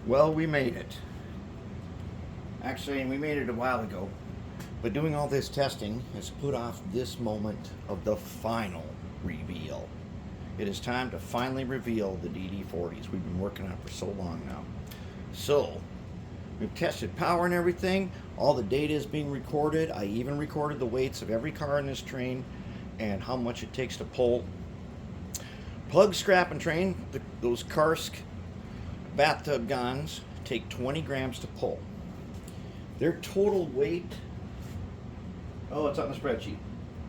Well, we made it. Actually, we made it a while ago. But doing all this testing has put off this moment of the final reveal. It is time to finally reveal the DD40s we've been working on for so long now. So, we've tested power and everything. All the data is being recorded. I even recorded the weights of every car in this train and how much it takes to pull. Plug, scrap, and train, those Karsk bathtub guns take 20 grams to pull. Their total weight, oh, it's on the spreadsheet,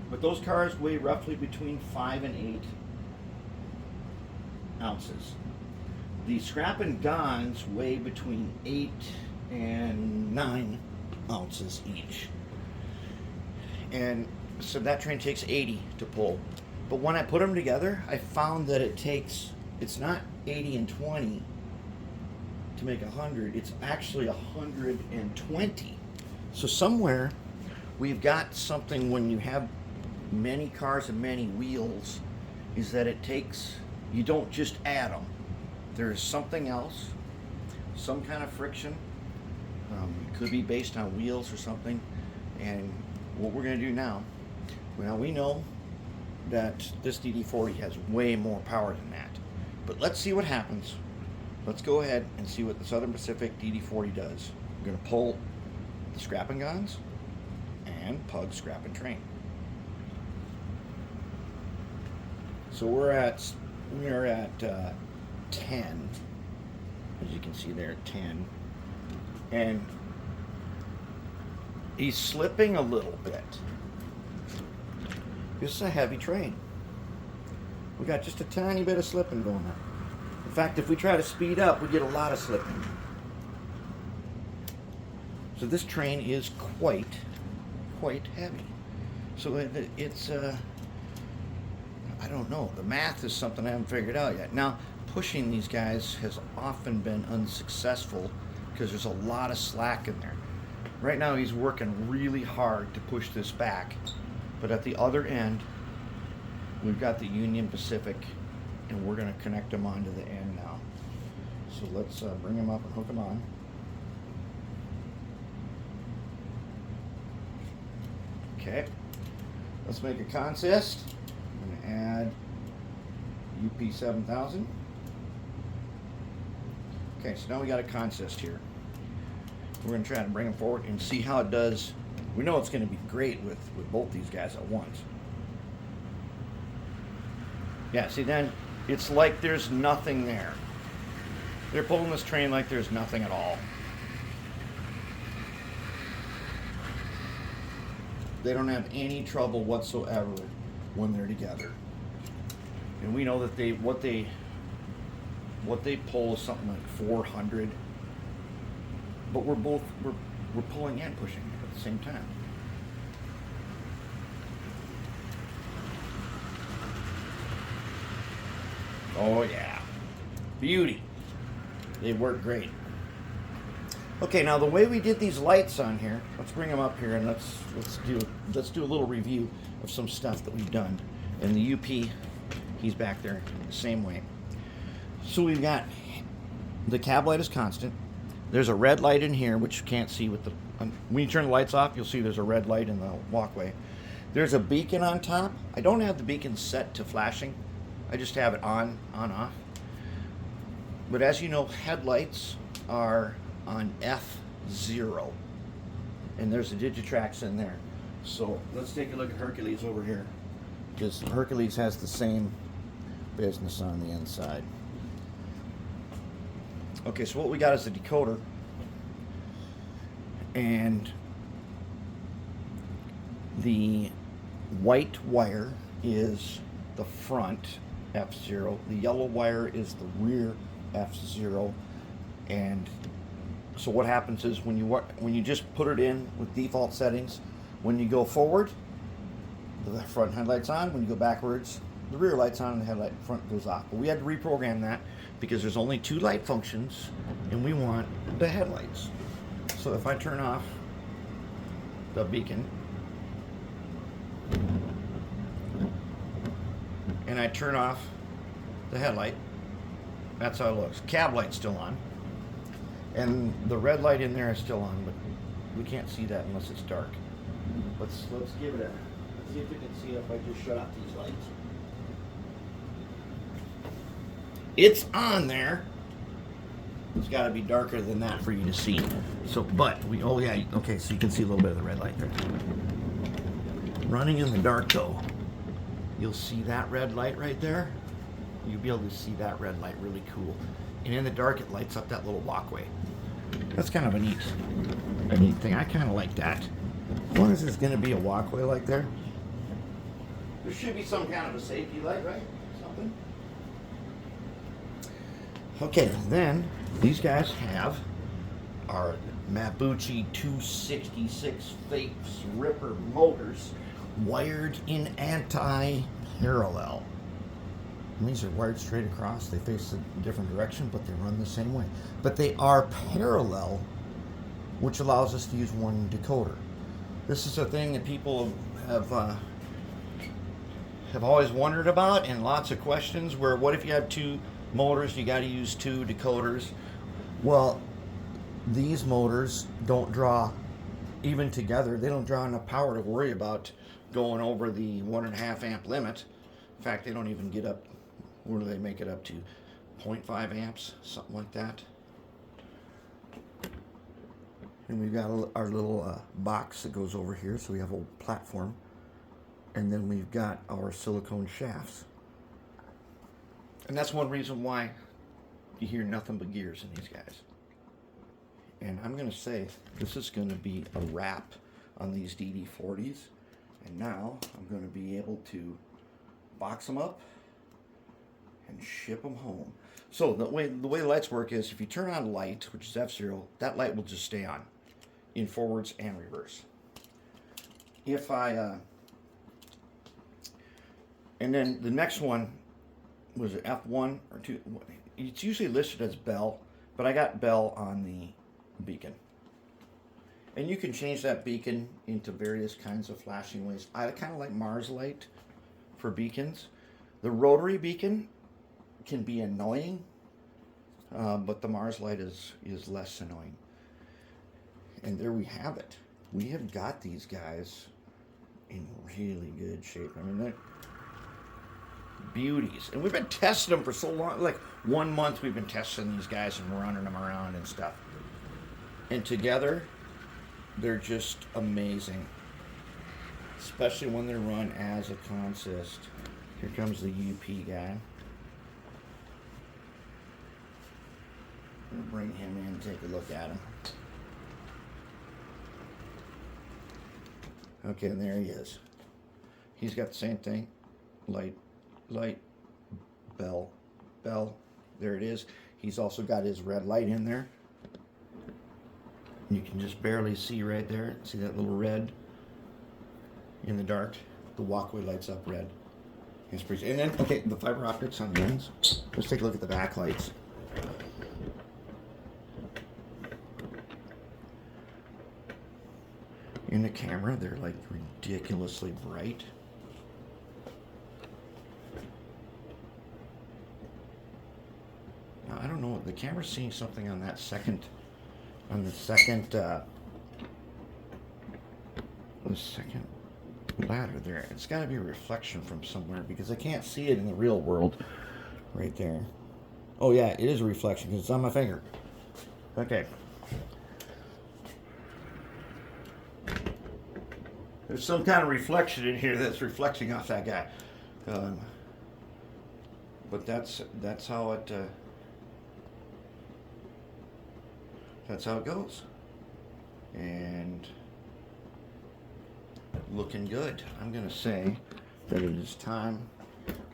but those cars weigh roughly between 5 and 8 ounces. The scrap and guns weigh between 8 and 9 ounces each. And so that train takes 80 to pull. But when I put them together, I found that it's not 80 and 20 to make 100, it's actually 120. So somewhere we've got something when you have many cars and many wheels, is that you don't just add them. There's something else, some kind of friction. It could be based on wheels or something. And what we're going to do now, well, we know that this DD40 has way more power than that. But let's see what happens. Let's go ahead and see what the Southern Pacific DD40 does. We're going to pull the scrap and guns and plug, scrap, and train. So we're at 10, as you can see there, 10, and he's slipping a little bit. This is a heavy train. We got just a tiny bit of slipping going on. In fact, if we try to speed up, we get a lot of slipping. So this train is quite heavy. So it's I don't know. The math is something I haven't figured out yet. Now, pushing these guys has often been unsuccessful because there's a lot of slack in there. Right now, he's working really hard to push this back, but at the other end, we've got the Union Pacific, and we're going to connect them onto the end now. So let's bring them up and hook them on. Okay, let's make a consist. I'm going to add UP 7000. Okay, so now we got a consist here. We're going to try to bring them forward and see how it does. We know it's going to be great with both these guys at once. Yeah, see, then it's like there's nothing there. They're pulling this train like there's nothing at all. They don't have any trouble whatsoever when they're together. And we know that what they pull is something like 400. But we're pulling and pushing at the same time. Oh yeah, beauty. They work great. Okay, now the way we did these lights on here, let's bring them up here and let's do a little review of some stuff that we've done. And the UP, he's back there the same way. So we've got the cab light is constant. There's a red light in here which you can't see with the when you turn the lights off, you'll see there's a red light in the walkway. There's a beacon on top. I don't have the beacon set to flashing. I just have it on, off. But as you know, headlights are on F0. And there's the Digitrax in there. So let's take a look at Hercules over here, because Hercules has the same business on the inside. Okay, so what we got is the decoder. And the white wire is the front F0. The yellow wire is the rear F0. And so what happens is when you just put it in with default settings, when you go forward, the front headlight's on. When you go backwards, the rear light's on and the headlight front goes off. But we had to reprogram that because there's only 2 light functions and we want the headlights. So if I turn off the beacon and I turn off the headlight, that's how it looks. Cab light's still on. And the red light in there is still on, but we can't see that unless it's dark. Let's give it a, let's see if we can see if I just shut off these lights. It's on there. It's got to be darker than that for you to see. So, but we, oh yeah, okay, so you can see a little bit of the red light there. Running in the dark though, you'll see that red light right there. You'll be able to see that red light really cool. And in the dark, it lights up that little walkway. That's kind of a neat thing. I kind of like that. As long as there's going to be a walkway like there should be some kind of a safety light, right? Something. Okay, then these guys have our Mabuchi 266 Face Ripper motors wired in anti-parallel. These are wired straight across. They face a different direction, but they run the same way. But they are parallel, which allows us to use one decoder. This is a thing that people have always wondered about, and lots of questions where, what if you have two motors, you got to use two decoders? Well, these motors don't draw, even together, they don't draw enough power to worry about going over the 1.5 amp limit. In fact, they don't even get up, what do they make it up to? 0.5 amps, something like that. And we've got our little box that goes over here, so we have a platform. And then we've got our silicone shafts. And that's one reason why you hear nothing but gears in these guys. And I'm going to say this is going to be a wrap on these DD40s. And now I'm going to be able to box them up and ship them home. So the way the lights work is, if you turn on light, which is F0, that light will just stay on in forwards and reverse. If I and then the next one was it F1 or 2. It's usually listed as Bell, but I got Bell on the beacon. And you can change that beacon into various kinds of flashing ways. I kind of like Mars light for beacons. The rotary beacon can be annoying, but the Mars light is less annoying. And there we have it. We have got these guys in really good shape. I mean, they're beauties. And we've been testing them for so long. Like 1 month we've been testing these guys and running them around and stuff. And together, they're just amazing. Especially when they're run as a consist. Here comes the UP guy. We'll bring him in and take a look at him. Okay, and there he is. He's got the same thing. Light, bell. There it is. He's also got his red light in there. You can just barely see right there. See that little red in the dark? The walkway lights up red. It's pretty. And then, okay, the fiber optics on the ends. Let's take a look at the backlights. In the camera, they're like ridiculously bright. Now, I don't know, the camera's seeing something on that second, the second ladder there. It's got to be a reflection from somewhere because I can't see it in the real world right there. Oh yeah, it is a reflection because it's on my finger. Okay. There's some kind of reflection in here that's reflecting off that guy. But that's how it goes. And looking good. I'm going to say that it is time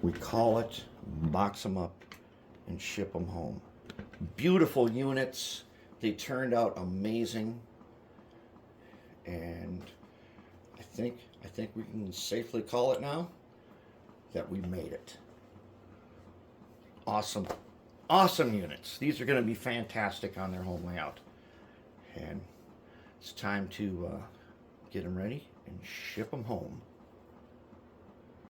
we call it, box them up, and ship them home. Beautiful units. They turned out amazing. And I think we can safely call it now that we made it. Awesome. Awesome units. These are going to be fantastic on their home layout. And it's time to get them ready and ship them home.